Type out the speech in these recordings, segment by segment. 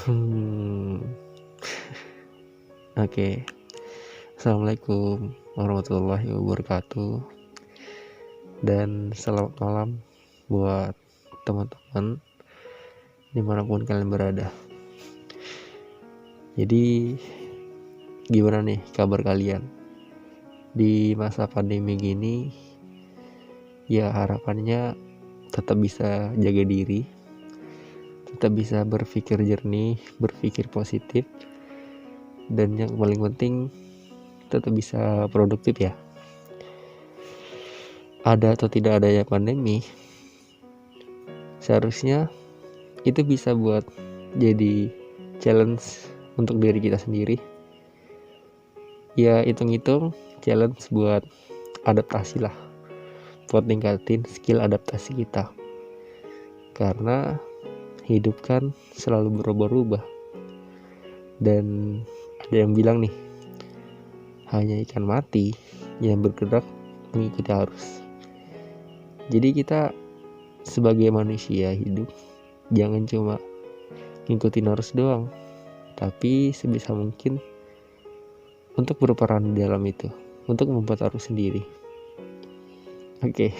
Hmm, Oke. Assalamualaikum warahmatullahi wabarakatuh. Dan selamat malam buat teman-teman dimanapun kalian berada. Jadi gimana nih kabar kalian di masa pandemi gini? Ya harapannya tetap bisa jaga diri, tetap bisa berpikir jernih, berpikir positif, dan yang paling penting tetap bisa produktif ya. Ada atau tidak adanya pandemi, seharusnya itu bisa buat jadi challenge untuk diri kita sendiri. Ya hitung-hitung challenge buat adaptasi lah, buat ningkatin skill adaptasi kita. Karena hidup kan selalu berubah-ubah. Dan ada yang bilang nih, hanya ikan mati yang bergerak mengikuti arus. Jadi kita sebagai manusia hidup jangan cuma ngikutin arus doang, tapi sebisa mungkin untuk berperan di dalam itu, untuk membuat arus sendiri. Oke.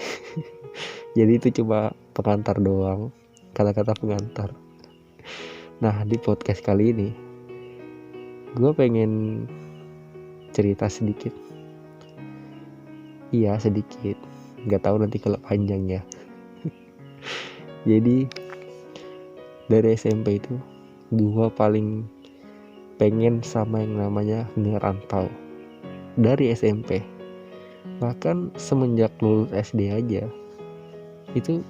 Jadi itu cuma pengantar doang, kata-kata pengantar. Nah, di podcast kali ini gue pengen cerita sedikit. Iya, sedikit. Nggak tahu nanti kalau panjang ya. Jadi dari SMP itu gue paling pengen sama yang namanya ngerantau. Dari SMP, bahkan semenjak lulus SD aja, itu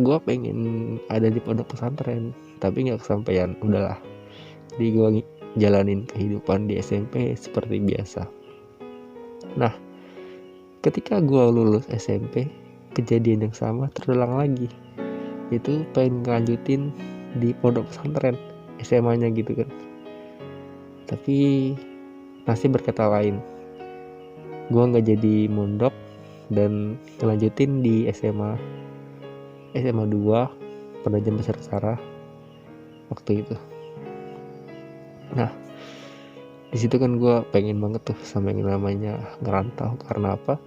gue pengen ada di pondok pesantren, tapi nggak kesampaian. Udahlah, jadi gue jalanin kehidupan di SMP seperti biasa. Nah, ketika gue lulus SMP, kejadian yang sama terulang lagi. Itu pengen ngelanjutin di pondok pesantren SMA-nya gitu kan. Tapi nasib berkata lain. Gue nggak jadi mondok dan ngelanjutin di SMA 2 Penajam Pasir Utara waktu itu. Nah, di situ kan gue pengen banget tuh sama yang namanya ngerantau. Karena apa?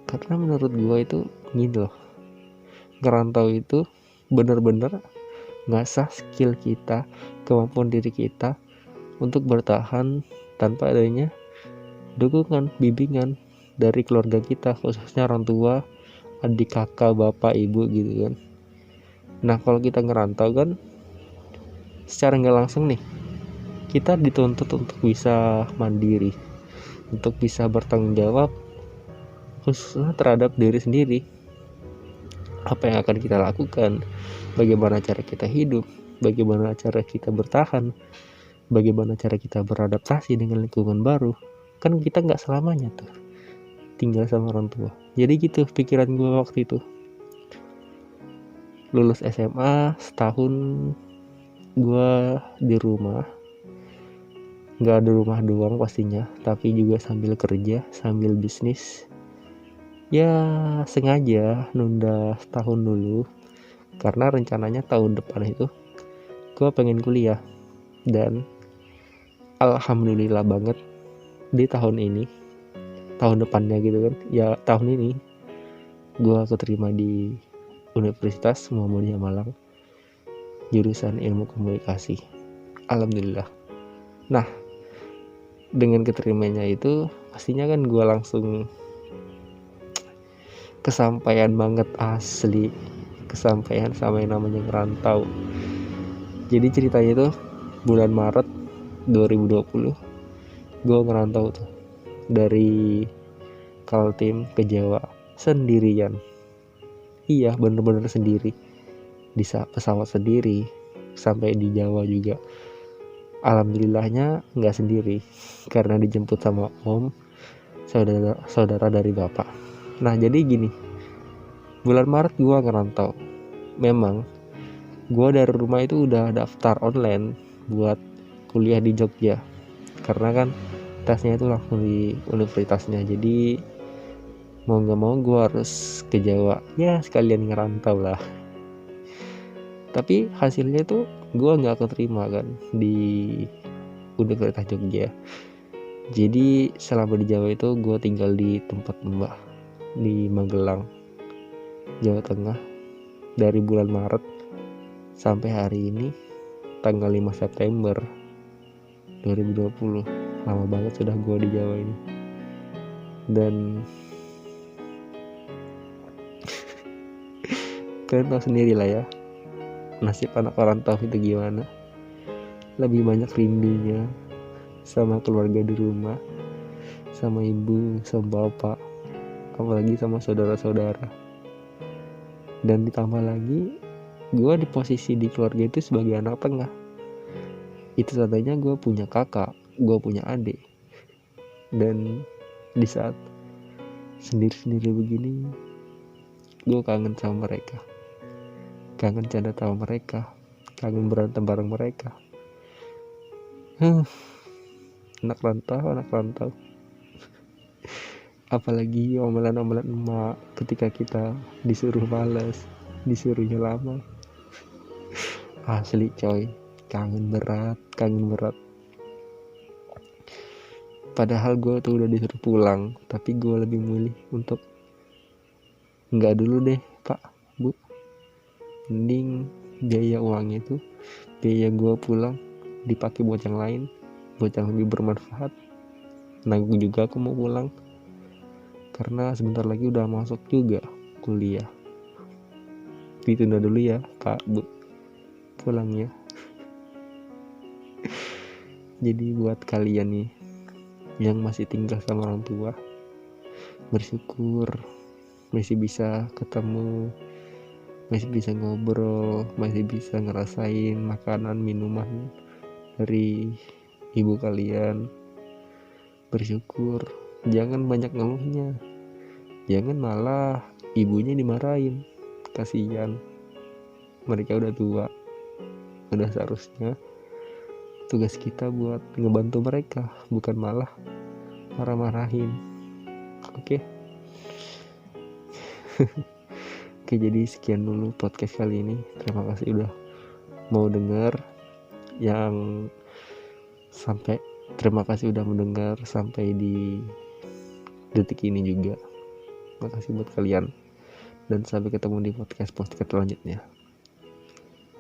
Karena menurut gue itu gini loh, ngerantau itu bener-bener ngasah skill kita, kemampuan diri kita untuk bertahan tanpa adanya dukungan, bimbingan dari keluarga kita, khususnya orang tua, adik, kakak, bapak, ibu gitu kan. Nah, kalau kita ngerantau kan secara nggak langsung nih, kita dituntut untuk bisa mandiri, untuk bisa bertanggung jawab khususnya terhadap diri sendiri. Apa yang akan kita lakukan, bagaimana cara kita hidup, bagaimana cara kita bertahan, bagaimana cara kita beradaptasi dengan lingkungan baru. Kan kita nggak selamanya tuh tinggal sama orang tua. Jadi gitu pikiran gue waktu itu. Lulus SMA setahun gue di rumah, nggak ada rumah doang pastinya, tapi juga sambil kerja, sambil bisnis. Ya sengaja nunda setahun dulu, karena rencananya tahun depan itu gue pengen kuliah. Dan alhamdulillah banget di tahun ini, tahun depannya gitu kan, ya tahun ini gue keterima di Universitas Muhammadiyah Malang, jurusan ilmu komunikasi. Alhamdulillah. Nah, dengan keterimanya itu pastinya kan gue langsung kesampaian banget, asli kesampaian sama yang namanya ngerantau. Jadi ceritanya itu bulan Maret 2020 gue ngerantau tuh dari Kaltim ke Jawa sendirian. Iya, bener-bener sendiri. Di pesawat sendiri, sampai di Jawa juga alhamdulillahnya nggak sendiri, karena dijemput sama om, saudara dari bapak. Nah, jadi gini, bulan Maret gue ngerantau. Memang gue dari rumah itu udah daftar online buat kuliah di Jogja, karena kan tesnya itu langsung di universitasnya. Jadi mau gak mau gue harus ke Jawa, ya sekalian ngerantau lah. Tapi hasilnya itu gue nggak keterima kan di Universitas Jogja. Jadi selama di Jawa itu gue tinggal di tempat mbah di Magelang, Jawa Tengah, dari bulan Maret sampai hari ini tanggal 5 September 2020. Lama banget sudah gue di Jawa ini. Dan kalian tahu sendiri lah ya, nasib anak rantau itu gimana. Lebih banyak rindunya sama keluarga di rumah, sama ibu, sama bapak, apalagi sama saudara-saudara. Dan ditambah lagi gue di posisi di keluarga itu sebagai anak tengah. Itu tandanya gue punya kakak, gue punya adik. Dan di saat sendiri-sendiri begini, gue kangen sama mereka, kangen canda tawa mereka, kangen berantem bareng mereka. Anak rantau. Apalagi omelan-omelan emak ketika kita disuruh malas, disuruhnya lama. Asli coy, kangen berat. Padahal gue tuh udah disuruh pulang, tapi gue lebih milih untuk nggak dulu deh pak, bu. Mending biaya uangnya itu, biaya gue pulang dipakai buat yang lain, buat yang lebih bermanfaat. Nanggung juga aku mau pulang, karena sebentar lagi udah masuk juga kuliah. Ditunda dulu ya pak, bu, pulangnya. Jadi buat kalian nih yang masih tinggal sama orang tua, bersyukur masih bisa ketemu, masih bisa ngobrol, masih bisa ngerasain makanan minuman dari ibu kalian. Bersyukur, jangan banyak ngeluhnya, jangan malah ibunya dimarahin. Kasihan, mereka udah tua. Udah seharusnya tugas kita buat ngebantu mereka, bukan malah marah-marahin. Oke. Oke, jadi sekian dulu podcast kali ini. Terima kasih udah mau denger. Terima kasih udah mendengar sampai di detik ini juga. Terima kasih buat kalian. Dan sampai ketemu di podcast selanjutnya.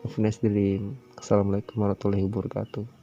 Have a nice dream. Assalamualaikum warahmatullahi wabarakatuh.